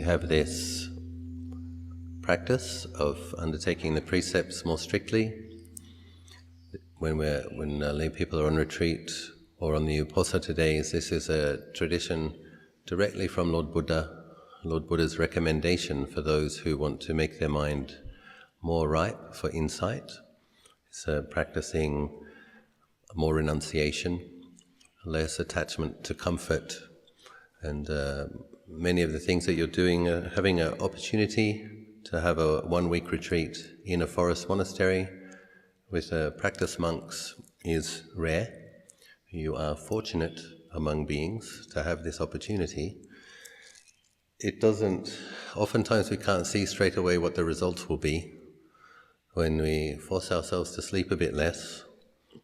have this practice of undertaking the precepts more strictly. When lay people are on retreat or on the Uposatha days, this is a tradition directly from Lord Buddha's recommendation for those who want to make their mind more ripe for insight. It's practicing more renunciation, less attachment to comfort, and many of the things that you're doing, having an opportunity to have a 1-week retreat in a forest monastery with practice monks is rare. You are fortunate among beings to have this opportunity. Oftentimes we can't see straight away what the results will be. When we force ourselves to sleep a bit less,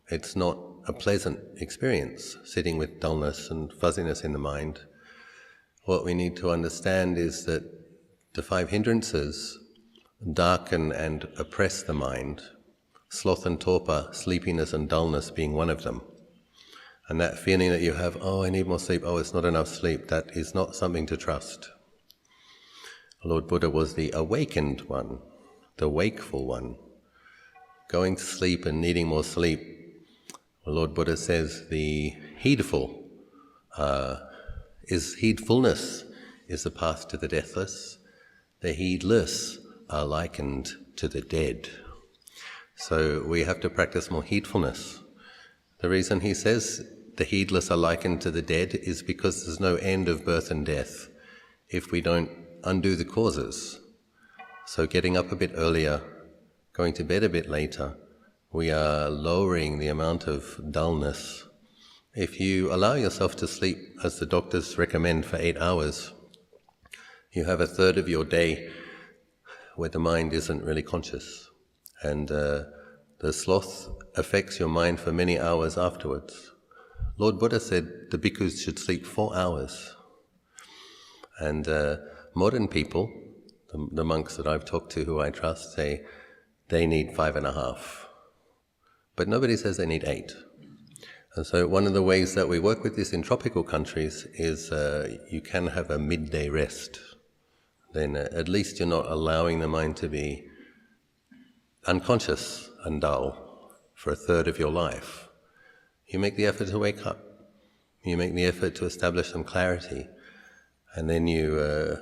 it's not a pleasant experience, sitting with dullness and fuzziness in the mind. What we need to understand is that the 5 hindrances darken and oppress the mind, sloth and torpor, sleepiness and dullness being one of them. And that feeling that you have, I need more sleep, it's not enough sleep, that is not something to trust. Lord Buddha was the awakened one, the wakeful one. Going to sleep and needing more sleep, Lord Buddha says the heedfulness is the path to the deathless. The heedless are likened to the dead. So we have to practice more heedfulness. The reason he says the heedless are likened to the dead is because there's no end of birth and death if we don't undo the causes. So getting up a bit earlier, going to bed a bit later, we are lowering the amount of dullness. If you allow yourself to sleep, as the doctors recommend, for 8 hours, you have a third of your day where the mind isn't really conscious. And the sloth affects your mind for many hours afterwards. Lord Buddha said the bhikkhus should sleep 4 hours. And modern people, the monks that I've talked to who I trust, say they need 5.5. But nobody says they need 8. And so one of the ways that we work with this in tropical countries is you can have a midday rest. Then at least you're not allowing the mind to be unconscious and dull for a third of your life. You make the effort to wake up. You make the effort to establish some clarity. And then you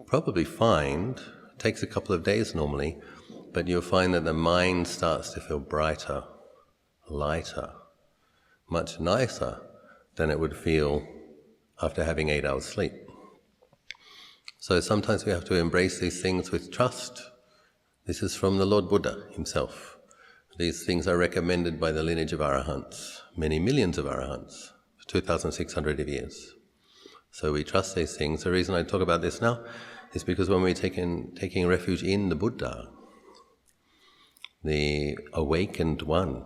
probably find, it takes a couple of days normally, but you'll find that the mind starts to feel brighter, lighter, much nicer than it would feel after having 8 hours sleep. So sometimes we have to embrace these things with trust. This is from the Lord Buddha himself. These things are recommended by the lineage of Arahants, many millions of Arahants, for 2,600 years. So we trust these things. The reason I talk about this now is because when we're taking refuge in the Buddha, the awakened one,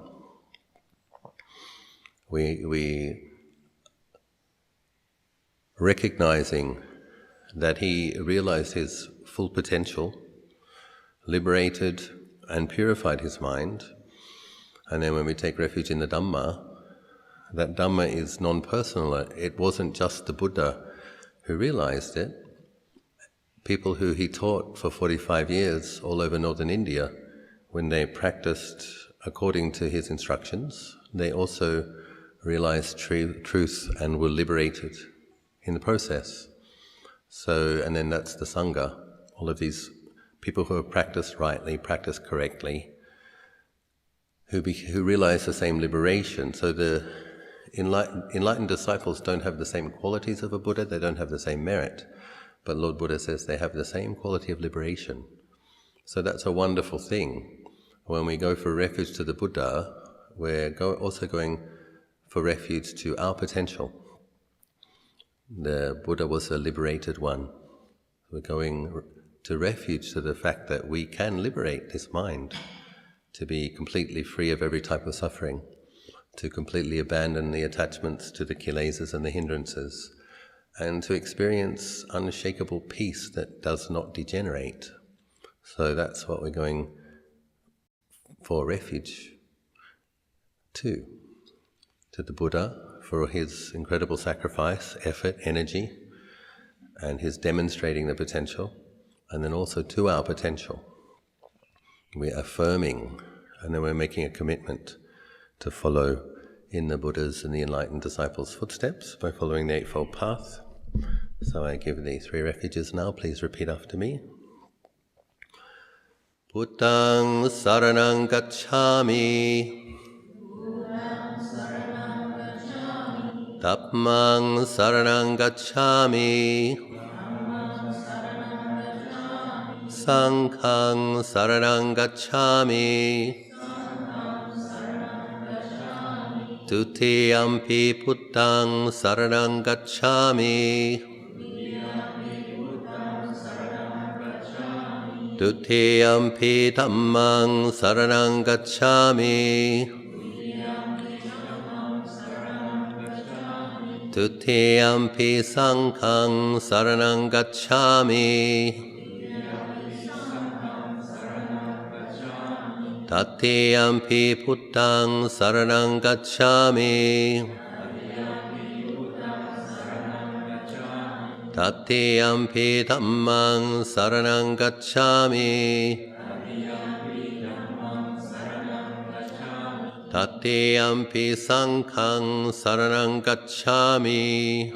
we recognizing that he realized his full potential, liberated and purified his mind, and then when we take refuge in the Dhamma, that Dhamma is non-personal. It wasn't just the Buddha who realized it. People who he taught for 45 years all over northern India, when they practiced according to his instructions, they also realized truth and were liberated in the process. So, and then that's the Sangha, all of these people who have practiced rightly, practiced correctly, who realize the same liberation. So the enlightened disciples don't have the same qualities of a Buddha, they don't have the same merit, but Lord Buddha says they have the same quality of liberation. So that's a wonderful thing. When we go for refuge to the Buddha, we're also going for refuge to our potential. The Buddha was a liberated one. We're going to refuge to the fact that we can liberate this mind, to be completely free of every type of suffering, to completely abandon the attachments to the kilesas and the hindrances, and to experience unshakable peace that does not degenerate. So that's what we're going for refuge to the Buddha, for his incredible sacrifice, effort, energy, and his demonstrating the potential, and then also to our potential. We're affirming, and then we're making a commitment to follow in the Buddha's and the enlightened disciples' footsteps by following the Eightfold Path. So I give the 3 refuges now. Please repeat after me. Buddhaṃ saranang gacchāmi. Dhammāṃ saranang gacchāmi. Sanghaṃ saranang gacchāmi. Dutiyampi Buddhaṃ saranang gacchāmi. Dutiyampi Dhammāṃ saranang gacchāmi. Dutiyampi Sanghaṃ saranang gacchāmi. Tatiyampi Buddhaṃ saranang gacchāmi. Tatiyampi Dhammāṃ saranang gacchāmi. Tatiyampi Sanghaṃ saranang gacchāmi.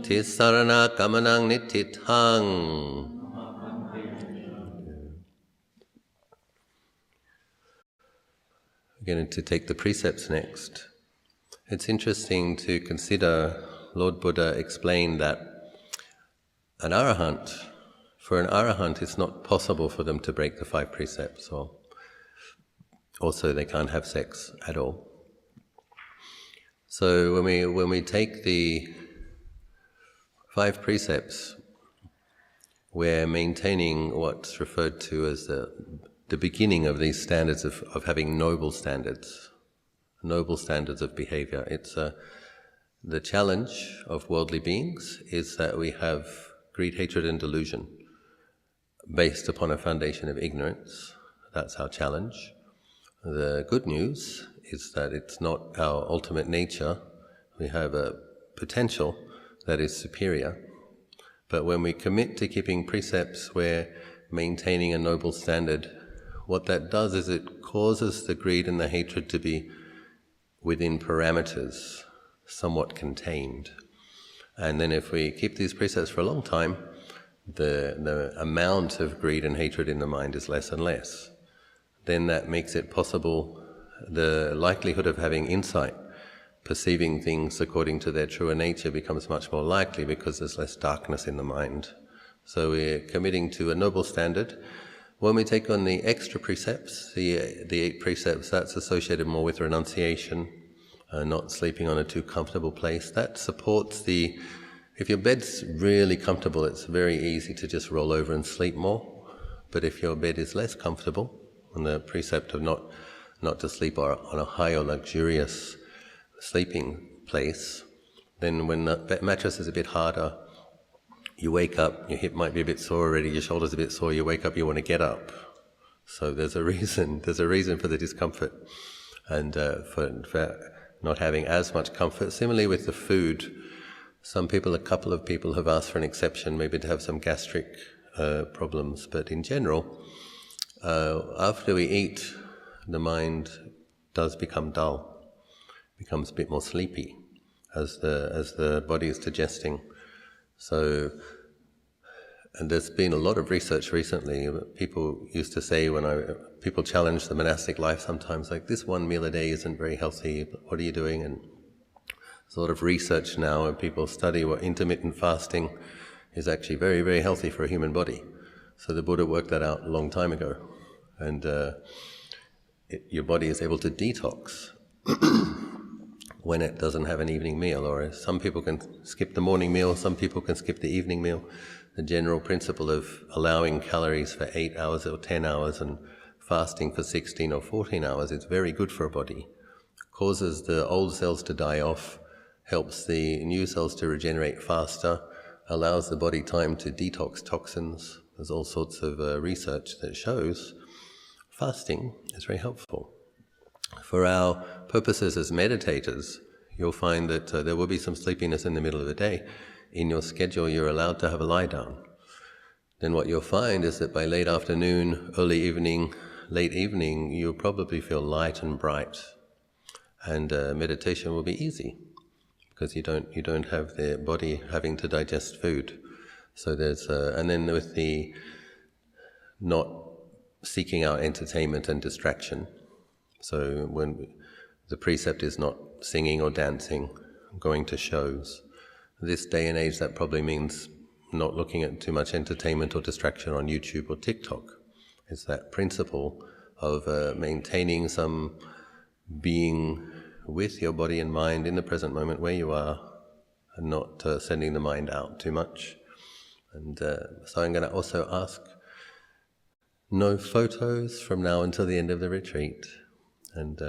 Tisarana gamanang nittithang. We're going to take the precepts next. It's interesting to consider Lord Buddha explained that for an arahant it's not possible for them to break the 5 precepts, or also they can't have sex at all. So when we take the 5 precepts, we're maintaining what's referred to as the beginning of these standards of having noble standards of behavior. It's the challenge of worldly beings is that we have greed, hatred and delusion based upon a foundation of ignorance. That's our challenge. The good news is that it's not our ultimate nature. We have a potential that is superior. But when we commit to keeping precepts, we're maintaining a noble standard. What that does is it causes the greed and the hatred to be within parameters, somewhat contained. And then if we keep these precepts for a long time, the amount of greed and hatred in the mind is less and less. Then that makes it possible, the likelihood of having insight, perceiving things according to their truer nature becomes much more likely because there's less darkness in the mind. So we're committing to a noble standard. When we take on the extra precepts, the 8 precepts, that's associated more with renunciation, not sleeping on a too comfortable place. That supports if your bed's really comfortable, it's very easy to just roll over and sleep more. But if your bed is less comfortable, on the precept of not to sleep on a high or luxurious sleeping place, then when the mattress is a bit harder, you wake up, your hip might be a bit sore already, your shoulder's a bit sore, you wake up, you want to get up. So there's a reason for the discomfort and for not having as much comfort. Similarly with the food, a couple of people have asked for an exception, maybe to have some gastric problems, but in general, after we eat, the mind does become dull, becomes a bit more sleepy as the body is digesting. So, and there's been a lot of research recently. People used to say people challenge the monastic life sometimes, like, this 1 meal a day isn't very healthy, what are you doing? And there's a lot of research now, and people study what intermittent fasting is actually very, very healthy for a human body. So the Buddha worked that out a long time ago. And your body is able to detox when it doesn't have an evening meal, or some people can skip the morning meal, some people can skip the evening meal. The general principle of allowing calories for 8 hours or 10 hours and fasting for 16 or 14 hours is very good for a body. Causes the old cells to die off, helps the new cells to regenerate faster, allows the body time to detox toxins. There's all sorts of research that shows fasting is very helpful. For our purposes as meditators, you'll find that there will be some sleepiness in the middle of the day. In your schedule, you're allowed to have a lie down. Then what you'll find is that by late afternoon, early evening, late evening, you'll probably feel light and bright, and meditation will be easy because you don't have the body having to digest food. So there's and then with the not seeking out entertainment and distraction. So when the precept is not singing or dancing, going to shows. This day and age, that probably means not looking at too much entertainment or distraction on YouTube or TikTok. It's that principle of maintaining some being with your body and mind in the present moment where you are, and not sending the mind out too much. And so I'm going to also ask, no photos from now until the end of the retreat. And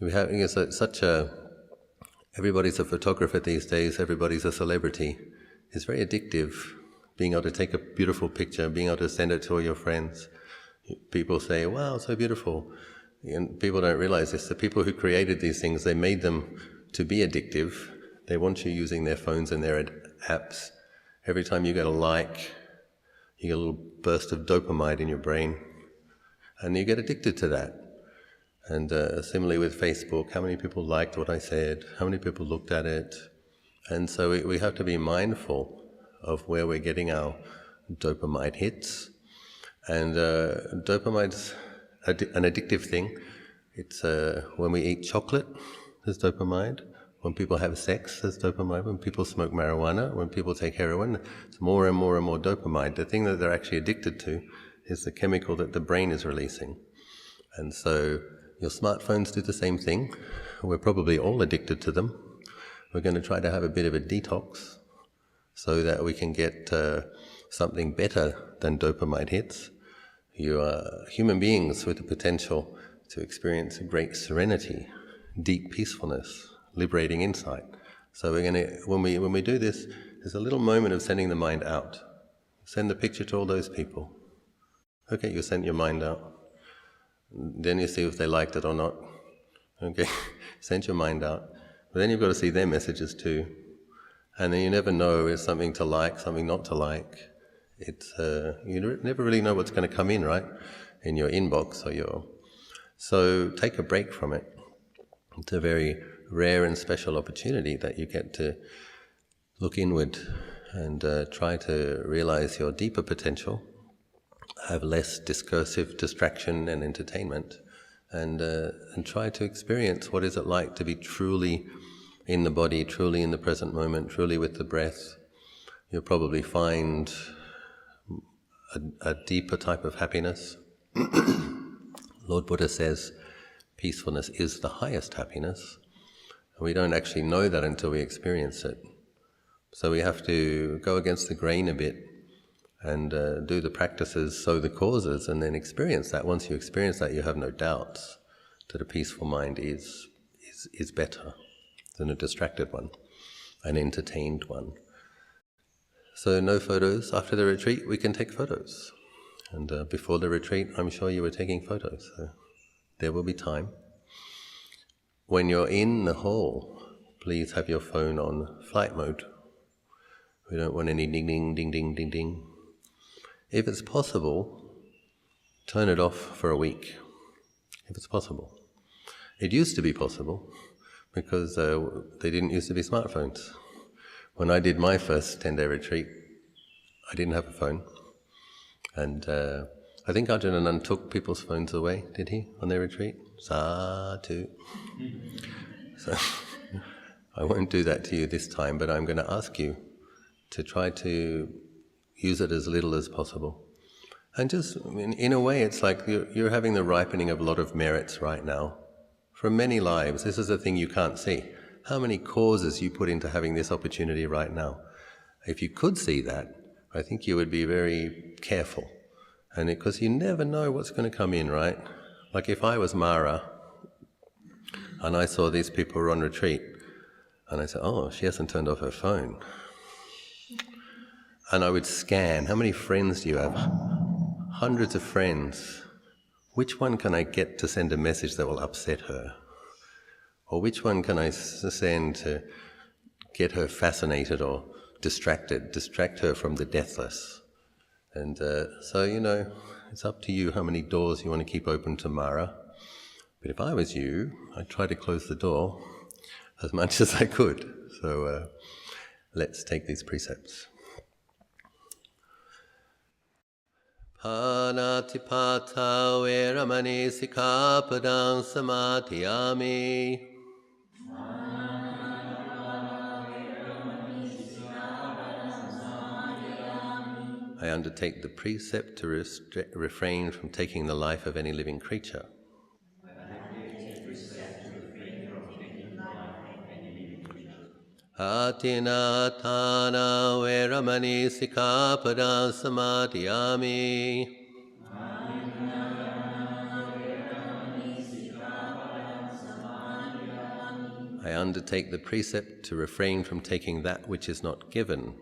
we have everybody's a photographer these days, everybody's a celebrity. It's very addictive, being able to take a beautiful picture, being able to send it to all your friends. People say, wow, so beautiful. And people don't realize this. The people who created these things, they made them to be addictive. They want you using their phones and their apps. Every time you get a like, you get a little burst of dopamine in your brain, and you get addicted to that. And similarly with Facebook, how many people liked what I said? How many people looked at it? And so we have to be mindful of where we're getting our dopamine hits. And dopamine's an addictive thing. It's when we eat chocolate, there's dopamine. When people have sex, there's dopamine. When people smoke marijuana, when people take heroin, it's more and more and more dopamine. The thing that they're actually addicted to is the chemical that the brain is releasing. And so your smartphones do the same thing. We're probably all addicted to them. We're going to try to have a bit of a detox so that we can get something better than dopamine hits. You are human beings with the potential to experience great serenity, deep peacefulness, liberating insight. So we're going to, when we do this, there's a little moment of sending the mind out. Send the picture to all those people. Okay, you sent your mind out. Then you see if they liked it or not. Okay, send your mind out. But then you've got to see their messages too. And then you never know, is something to like, something not to like. It's you never really know what's going to come in, right? In your inbox or your... So take a break from it. It's a very rare and special opportunity that you get to look inward and try to realize your deeper potential, have less discursive distraction and entertainment, and try to experience what is it like to be truly in the body, truly in the present moment, truly with the breath. You'll probably find a deeper type of happiness. Lord Buddha says peacefulness is the highest happiness. We don't actually know that until we experience it. So we have to go against the grain a bit and do the practices, sow the causes, and then experience that. Once you experience that, you have no doubts that a peaceful mind is better than a distracted one, an entertained one. So no photos. After the retreat, we can take photos. And before the retreat, I'm sure you were taking photos, so there will be time. When you're in the hall, please have your phone on flight mode. We don't want any ding, ding, ding, ding, ding, ding. If it's possible, turn it off for a week, if it's possible. It used to be possible because they didn't used to be smartphones. When I did my first 10-day retreat, I didn't have a phone. And I think Ajahn took people's phones away, did he, on their retreat? Sadhu. So I won't do that to you this time, but I'm going to ask you to try to use it as little as possible. And just, in a way, it's like you're having the ripening of a lot of merits right now. From many lives, this is a thing you can't see. How many causes you put into having this opportunity right now? If you could see that, I think you would be very careful. And because you never know what's going to come in, right? Like if I was Mara, and I saw these people were on retreat, and I said, oh, she hasn't turned off her phone. And I would scan, how many friends do you have? Hundreds of friends. Which one can I get to send a message that will upset her? Or which one can I send to get her fascinated or distracted, distract her from the deathless? And so, it's up to you how many doors you want to keep open to Mara. But if I was you, I'd try to close the door as much as I could. So let's take these precepts. Panatipata veramani sikkhapadang samadhiyami. I undertake the precept to refrain from taking the life of any living creature. Atinatana veramani sikkhapadang samadhiyami. I undertake the precept to refrain from taking that which is not given.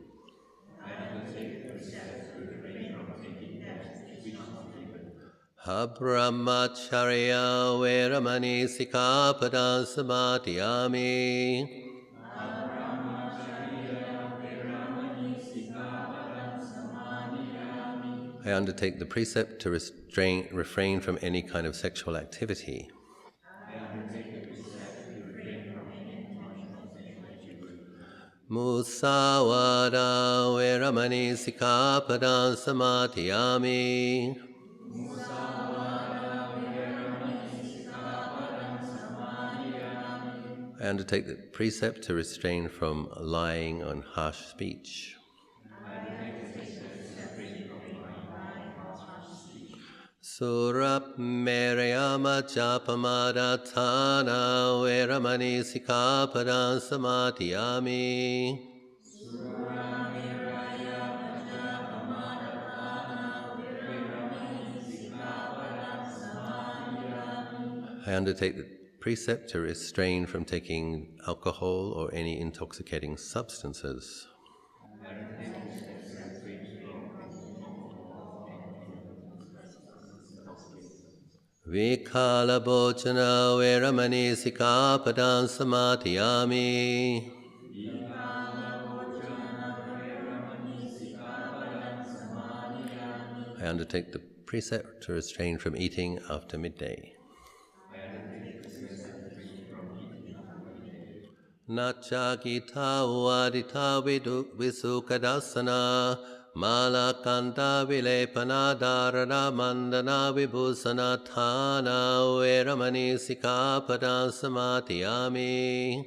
Brahmacharya veramani sikkhapadang samadhiyami. I undertake the precept to refrain from any kind of sexual activity. Musawada veramani sikkhapadang samadhiyami. I undertake the precept to restrain from lying on harsh speech. Surapmerayama japamadhatana veramani sikkhapadang samadhiyami. I undertake the precept to restrain from taking alcohol or any intoxicating substances. Vikala bhojana veramani sikkhapadang samadhiyami. I undertake the precept to restrain from eating after midday. Nachagita vadita visukadasana malakanda vilepanadharana mandana vibhusana thana veramani sikkhapadang samadhiyami.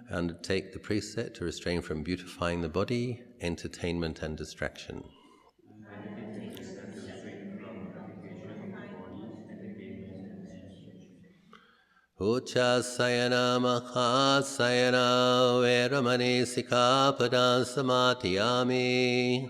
I undertake the precept to restrain from beautifying the body, entertainment and distraction. Uchasayana mahasayana veramani sikkhapadang samadhiyami.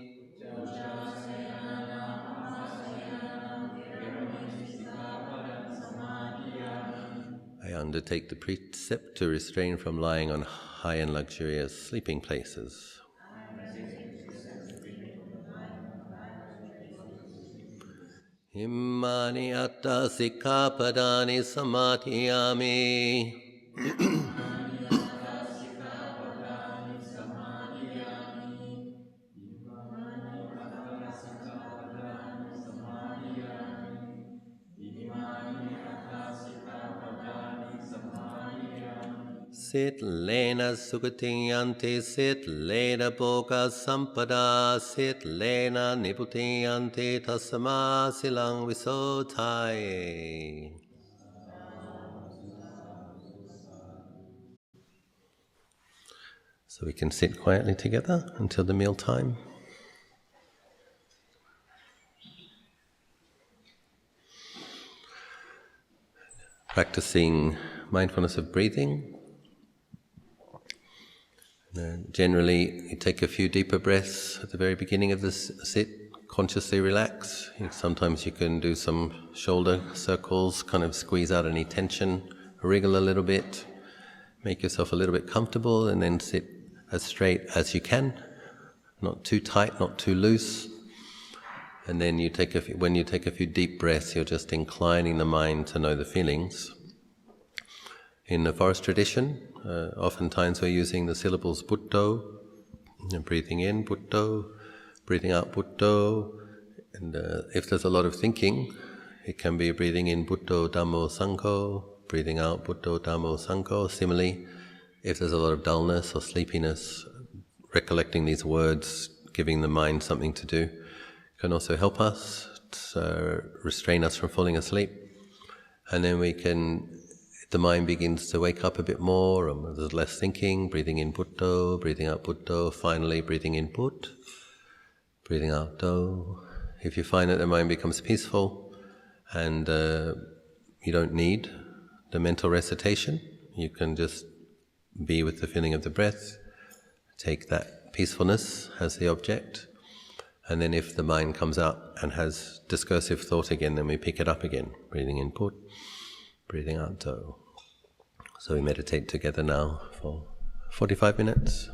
I undertake the precept to restrain from lying on high and luxurious sleeping places. Imani atta sikkhapadani samadhiyami. Sit lena sugating yante, sit lena boga sampada, sit lena niputi yante tasama silang visotai. So we can sit quietly together until the meal time. Practicing mindfulness of breathing. Generally, you take a few deeper breaths at the very beginning of the sit, consciously relax. Sometimes you can do some shoulder circles, kind of squeeze out any tension wriggle a little bit, make yourself a little bit comfortable, and then sit as straight as you can, not too tight, not too loose. And then when you take a few deep breaths, you're just inclining the mind to know the feelings. In the forest tradition, oftentimes we're using the syllables Buddho, and breathing in Buddho, breathing out Buddho, and if there's a lot of thinking, it can be breathing in Buddho Dhammo Sangho, breathing out Buddho Dhammo Sangho. Similarly, if there's a lot of dullness or sleepiness, recollecting these words, giving the mind something to do, can also help us, restrain us from falling asleep. And then the mind begins to wake up a bit more, and there's less thinking, breathing in Buddho, breathing out Buddho, finally breathing in Buddh, breathing out Do. If you find that the mind becomes peaceful and you don't need the mental recitation, you can just be with the feeling of the breath, take that peacefulness as the object, and then if the mind comes up and has discursive thought again, then we pick it up again, breathing in Buddh, breathing out Do. So we meditate together now for 45 minutes.